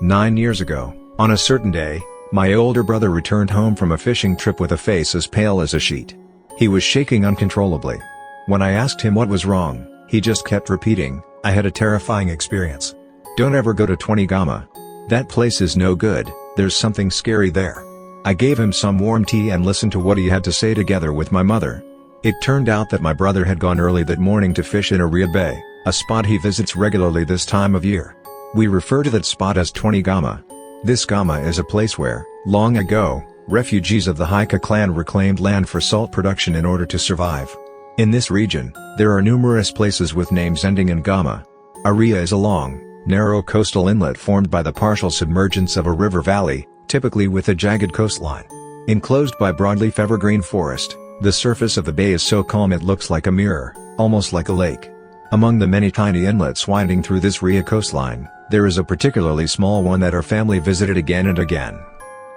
9 years ago, on a certain day, my older brother returned home from a fishing trip with a face as pale as a sheet. He was shaking uncontrollably. When I asked him what was wrong, he just kept repeating, "I had a terrifying experience. Don't ever go to 20 Gamma. That place is no good, there's something scary there." I gave him some warm tea and listened to what he had to say together with my mother. It turned out that my brother had gone early that morning to fish in Aria Bay, a spot he visits regularly this time of year. We refer to that spot as 20 Gamma. This Gamma is a place where, long ago, refugees of the Haika clan reclaimed land for salt production in order to survive. In this region, there are numerous places with names ending in Gamma. Aria is a long, narrow coastal inlet formed by the partial submergence of a river valley, typically with a jagged coastline. Enclosed by broadleaf evergreen forest, the surface of the bay is so calm it looks like a mirror, almost like a lake. Among the many tiny inlets winding through this Ria coastline, there is a particularly small one that our family visited again and again.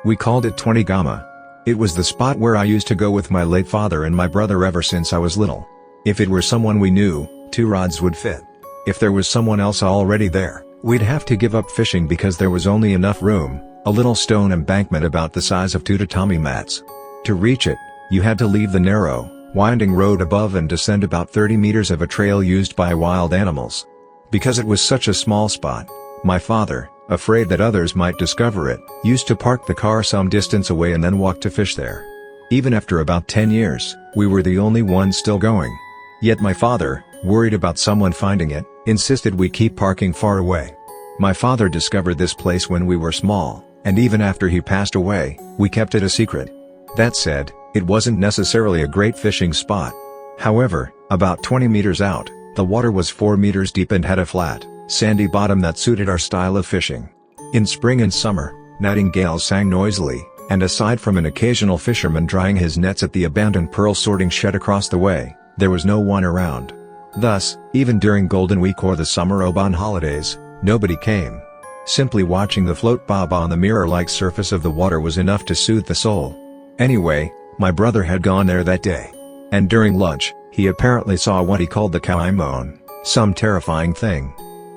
We called it 20 Gamma. It was the spot where I used to go with my late father and my brother ever since I was little. If it were someone we knew, 2 rods would fit. If there was someone else already there, we'd have to give up fishing because there was only enough room, a little stone embankment about the size of 2 tatami mats. To reach it, you had to leave the narrow, winding road above and descend about 30 meters of a trail used by wild animals. Because it was such a small spot, my father, afraid that others might discover it, used to park the car some distance away and then walk to fish there. Even after about 10 years, we were the only ones still going. Yet my father, worried about someone finding it, insisted we keep parking far away. My father discovered this place when we were small, and even after he passed away, we kept it a secret. That said, it wasn't necessarily a great fishing spot. However, about 20 meters out, the water was 4 meters deep and had a flat, sandy bottom that suited our style of fishing. In spring and summer, nightingales sang noisily, and aside from an occasional fisherman drying his nets at the abandoned pearl sorting shed across the way, there was no one around. Thus, even during Golden Week or the summer Oban holidays, nobody came. Simply watching the float bob on the mirror-like surface of the water was enough to soothe the soul. Anyway, my brother had gone there that day. And during lunch, he apparently saw what he called the Kauaimon, some terrifying thing.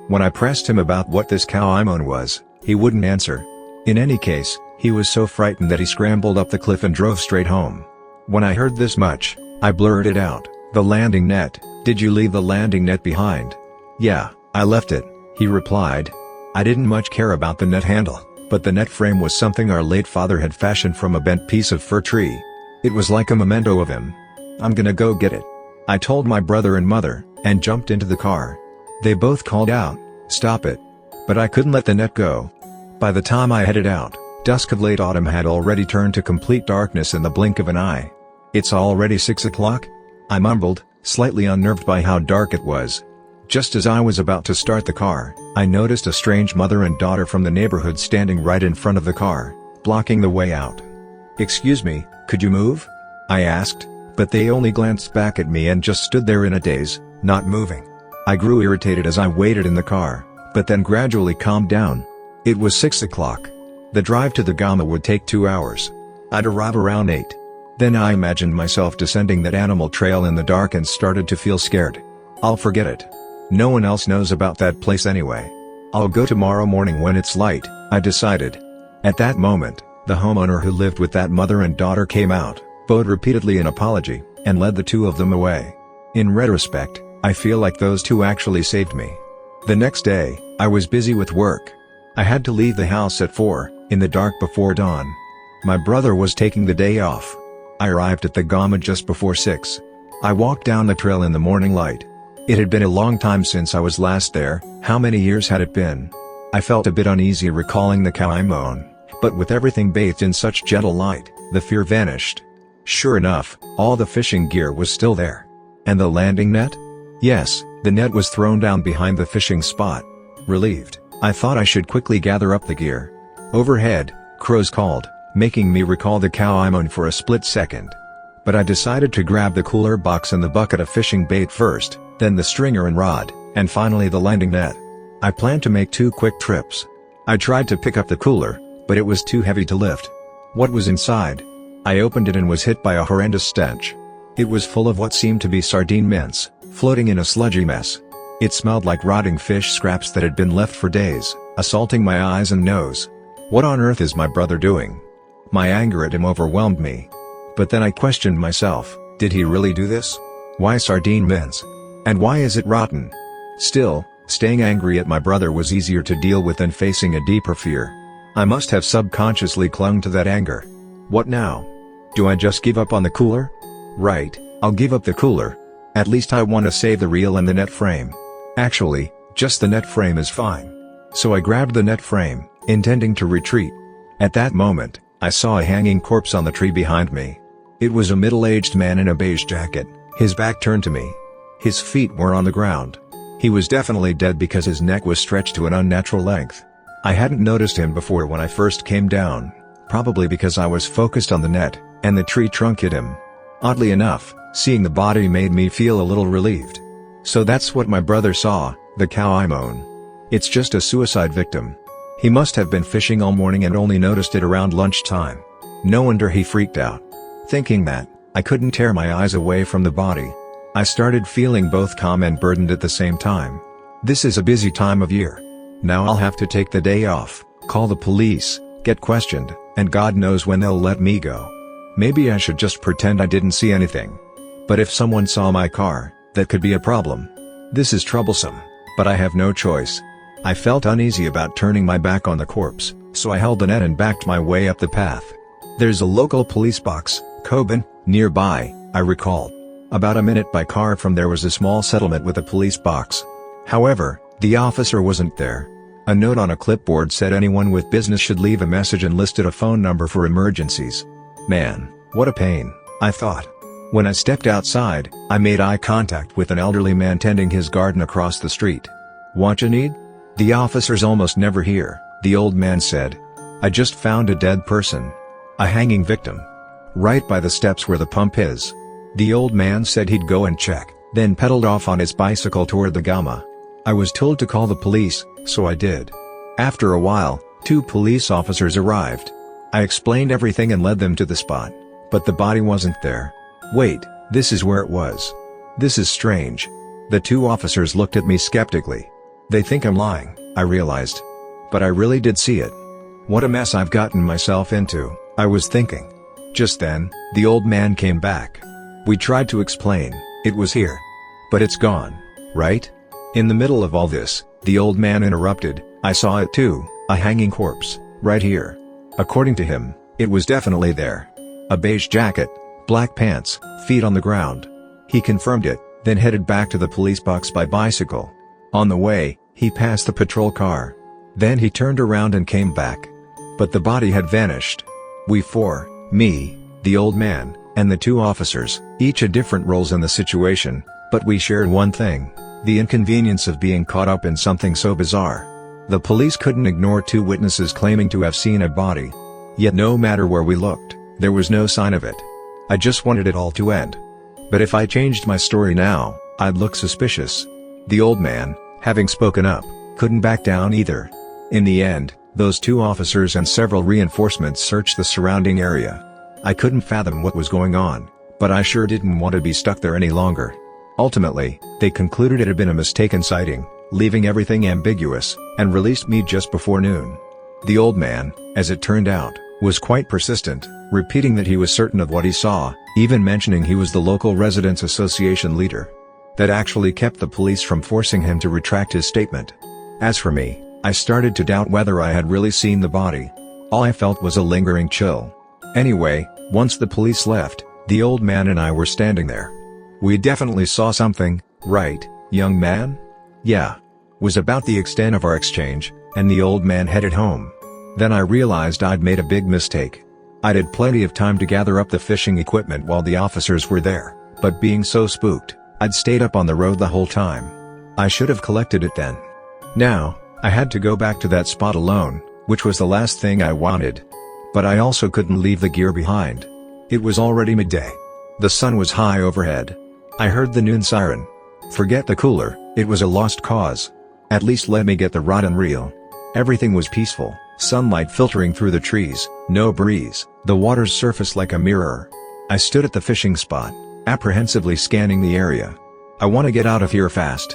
When I pressed him about what this Kauaimon was, he wouldn't answer. In any case, he was so frightened that he scrambled up the cliff and drove straight home. When I heard this much, I blurted out, "The landing net, did you leave the landing net behind?" "Yeah, I left it," he replied. I didn't much care about the net handle, but the net frame was something our late father had fashioned from a bent piece of fir tree. It was like a memento of him. "I'm gonna go get it," I told my brother and mother, and jumped into the car. They both called out, "Stop it." But I couldn't let the net go. By the time I headed out, dusk of late autumn had already turned to complete darkness in the blink of an eye. "It's already 6 o'clock?" I mumbled, slightly unnerved by how dark it was. Just as I was about to start the car, I noticed a strange mother and daughter from the neighborhood standing right in front of the car, blocking the way out. "Excuse me, could you move?" I asked, but they only glanced back at me and just stood there in a daze, not moving. I grew irritated as I waited in the car, but then gradually calmed down. It was 6 o'clock. The drive to the Gamma would take 2 hours. I'd arrive around 8. Then I imagined myself descending that animal trail in the dark and started to feel scared. I'll forget it. No one else knows about that place anyway. I'll go tomorrow morning when it's light, I decided. At that moment, the homeowner who lived with that mother and daughter came out, bowed repeatedly in apology, and led the 2 of them away. In retrospect, I feel like those 2 actually saved me. The next day, I was busy with work. I had to leave the house at 4, in the dark before dawn. My brother was taking the day off. I arrived at the Gamma just before 6. I walked down the trail in the morning light. It had been a long time since I was last there. How many years had it been? I felt a bit uneasy recalling the Kauaimon, but with everything bathed in such gentle light, the fear vanished. Sure enough, all the fishing gear was still there. And the landing net? Yes, the net was thrown down behind the fishing spot. Relieved, I thought I should quickly gather up the gear. Overhead, crows called, making me recall the Kauaimon for a split second. But I decided to grab the cooler box and the bucket of fishing bait first, then the stringer and rod, and finally the landing net. I planned to make 2 quick trips. I tried to pick up the cooler, but it was too heavy to lift. What was inside? I opened it and was hit by a horrendous stench. It was full of what seemed to be sardine mince, floating in a sludgy mess. It smelled like rotting fish scraps that had been left for days. assaulting my eyes and nose. What on earth is my brother doing? My anger at him overwhelmed me. But then I questioned myself, did he really do this? Why sardine mince? And why is it rotten? Still, staying angry at my brother was easier to deal with than facing a deeper fear. I must have subconsciously clung to that anger. What now? Do I just give up on the cooler? Right, I'll give up the cooler. At least I want to save the reel and the net frame. Actually, just the net frame is fine. So I grabbed the net frame, intending to retreat. At that moment, I saw a hanging corpse on the tree behind me. It was a middle-aged man in a beige jacket, his back turned to me. His feet were on the ground. He was definitely dead because his neck was stretched to an unnatural length. I hadn't noticed him before when I first came down, probably because I was focused on the net, and the tree trunk hit him. Oddly enough, seeing the body made me feel a little relieved. So that's what my brother saw, the cow I moan. It's just a suicide victim. He must have been fishing all morning and only noticed it around lunchtime. No wonder he freaked out. Thinking that, I couldn't tear my eyes away from the body. I started feeling both calm and burdened at the same time. This is a busy time of year. Now I'll have to take the day off, call the police, get questioned, and God knows when they'll let me go. Maybe I should just pretend I didn't see anything. But if someone saw my car, that could be a problem. This is troublesome, but I have no choice. I felt uneasy about turning my back on the corpse, so I held the net and backed my way up the path. There's a local police box, Coban, nearby, I recalled. About a minute by car from there was a small settlement with a police box. However, the officer wasn't there. A note on a clipboard said anyone with business should leave a message and listed a phone number for emergencies. Man, what a pain, I thought. When I stepped outside, I made eye contact with an elderly man tending his garden across the street. "Want you need?" "The officer's almost never here," the old man said. "I just found a dead person. A hanging victim. Right by the steps where the pump is." The old man said he'd go and check, then pedaled off on his bicycle toward the Gama. I was told to call the police, so I did. After a while, 2 police officers arrived. I explained everything and led them to the spot. But the body wasn't there. Wait, this is where it was. This is strange. The 2 officers looked at me skeptically. They think I'm lying, I realized. But I really did see it. What a mess I've gotten myself into, I was thinking. Just then, the old man came back. We tried to explain, it was here. But it's gone, right? In the middle of all this, the old man interrupted, I saw it too, a hanging corpse, right here. According to him, it was definitely there. A beige jacket, black pants, feet on the ground. He confirmed it, then headed back to the police box by bicycle. On the way, he passed the patrol car. Then he turned around and came back. But the body had vanished. We 4, me, the old man, and the 2 officers, each had different roles in the situation, but we shared one thing: the inconvenience of being caught up in something so bizarre. The police couldn't ignore 2 witnesses claiming to have seen a body. Yet no matter where we looked, there was no sign of it. I just wanted it all to end. But if I changed my story now, I'd look suspicious. The old man, having spoken up, couldn't back down either. In the end, those 2 officers and several reinforcements searched the surrounding area. I couldn't fathom what was going on, but I sure didn't want to be stuck there any longer. Ultimately, they concluded it had been a mistaken sighting, leaving everything ambiguous, and released me just before noon. The old man, as it turned out, was quite persistent, repeating that he was certain of what he saw, even mentioning he was the local residents association leader. That actually kept the police from forcing him to retract his statement. As for me, I started to doubt whether I had really seen the body. All I felt was a lingering chill. Anyway, once the police left, the old man and I were standing there. "We definitely saw something, right, young man?" "Yeah," was about the extent of our exchange, and the old man headed home. Then I realized I'd made a big mistake. I'd had plenty of time to gather up the fishing equipment while the officers were there, but being so spooked, I'd stayed up on the road the whole time. I should have collected it then. Now, I had to go back to that spot alone, which was the last thing I wanted. But I also couldn't leave the gear behind. It was already midday. The sun was high overhead. I heard the noon siren. Forget the cooler, it was a lost cause. At least let me get the rod and reel. Everything was peaceful, sunlight filtering through the trees, no breeze, the water's surface like a mirror. I stood at the fishing spot, apprehensively scanning the area. I want to get out of here fast.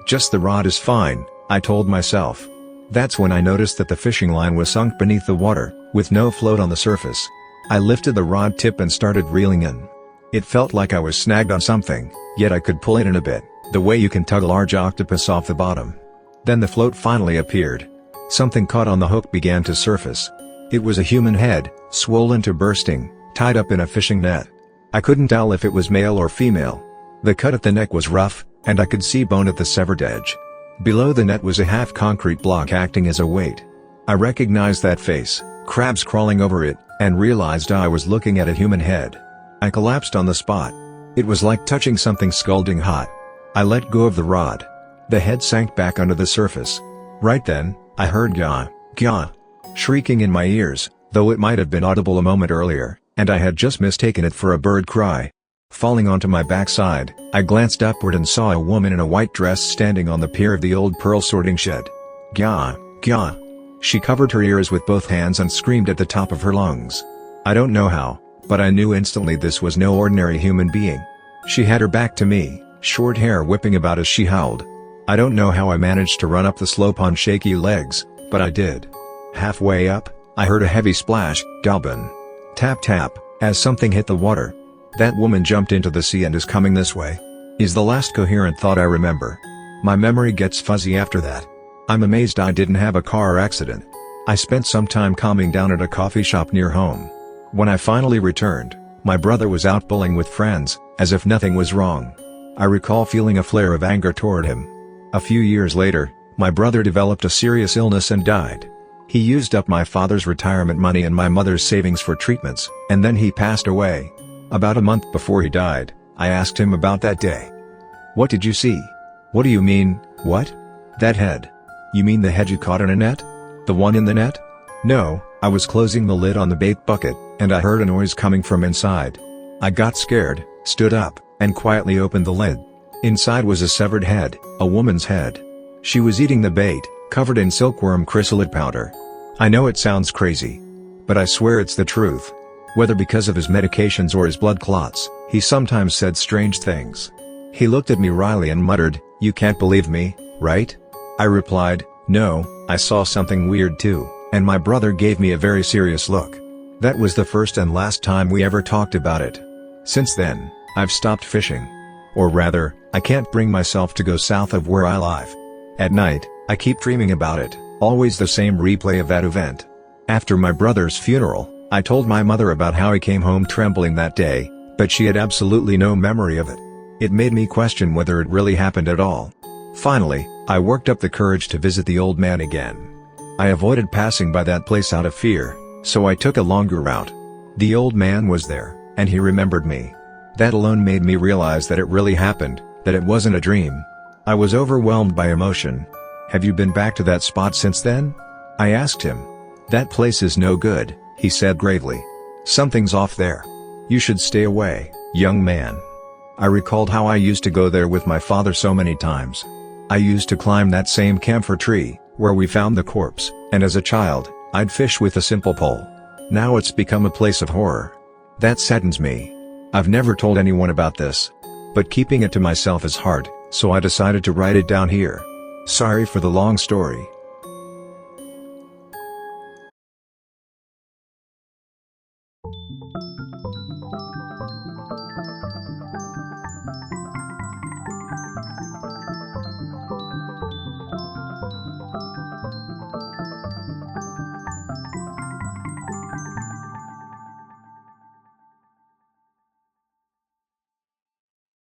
Just the rod is fine, I told myself. That's when I noticed that the fishing line was sunk beneath the water, with no float on the surface. I lifted the rod tip and started reeling in. It felt like I was snagged on something, yet I could pull it in a bit, the way you can tug a large octopus off the bottom. Then the float finally appeared. Something caught on the hook began to surface. It was a human head, swollen to bursting, tied up in a fishing net. I couldn't tell if it was male or female. The cut at the neck was rough, and I could see bone at the severed edge. Below the net was a half-concrete block acting as a weight. I recognized that face, crabs crawling over it, and realized I was looking at a human head. I collapsed on the spot. It was like touching something scalding hot. I let go of the rod. The head sank back under the surface. Right then, I heard "Gah, gah" shrieking in my ears, though it might have been audible a moment earlier, and I had just mistaken it for a bird cry. Falling onto my backside, I glanced upward and saw a woman in a white dress standing on the pier of the old pearl sorting shed. "Gah, gah." She covered her ears with both hands and screamed at the top of her lungs. I don't know how, but I knew instantly this was no ordinary human being. She had her back to me, short hair whipping about as she howled. I don't know how I managed to run up the slope on shaky legs, but I did. Halfway up, I heard a heavy splash, gobbin. Tap tap, as something hit the water. That woman jumped into the sea and is coming this way, is the last coherent thought I remember. My memory gets fuzzy after that. I'm amazed I didn't have a car accident. I spent some time calming down at a coffee shop near home. When I finally returned, my brother was out bowling with friends, as if nothing was wrong. I recall feeling a flare of anger toward him. A few years later, my brother developed a serious illness and died. He used up my father's retirement money and my mother's savings for treatments, and then he passed away. About a month before he died, I asked him about that day. "What did you see?" "What do you mean, what?" "That head." "You mean the head you caught in a net? The one in the net?" "No, I was closing the lid on the bait bucket, and I heard a noise coming from inside. I got scared, stood up, and quietly opened the lid. Inside was a severed head, a woman's head. She was eating the bait, covered in silkworm chrysalid powder. I know it sounds crazy, but I swear it's the truth. Whether because of his medications or his blood clots, he sometimes said strange things. He looked at me wryly and muttered, "You can't believe me, right?" I replied, "No, I saw something weird too," and my brother gave me a very serious look. That was the first and last time we ever talked about it. Since then, I've stopped fishing. Or rather, I can't bring myself to go south of where I live. At night, I keep dreaming about it, always the same replay of that event. After my brother's funeral, I told my mother about how he came home trembling that day, but she had absolutely no memory of it. It made me question whether it really happened at all. Finally, I worked up the courage to visit the old man again. I avoided passing by that place out of fear, so I took a longer route. The old man was there, and he remembered me. That alone made me realize that it really happened, that it wasn't a dream. I was overwhelmed by emotion. "Have you been back to that spot since then?" I asked him. "That place is no good," he said gravely. "Something's off there. You should stay away, young man." I recalled how I used to go there with my father so many times. I used to climb that same camphor tree, where we found the corpse, and as a child, I'd fish with a simple pole. Now it's become a place of horror. That saddens me. I've never told anyone about this. But keeping it to myself is hard, so I decided to write it down here. Sorry for the long story.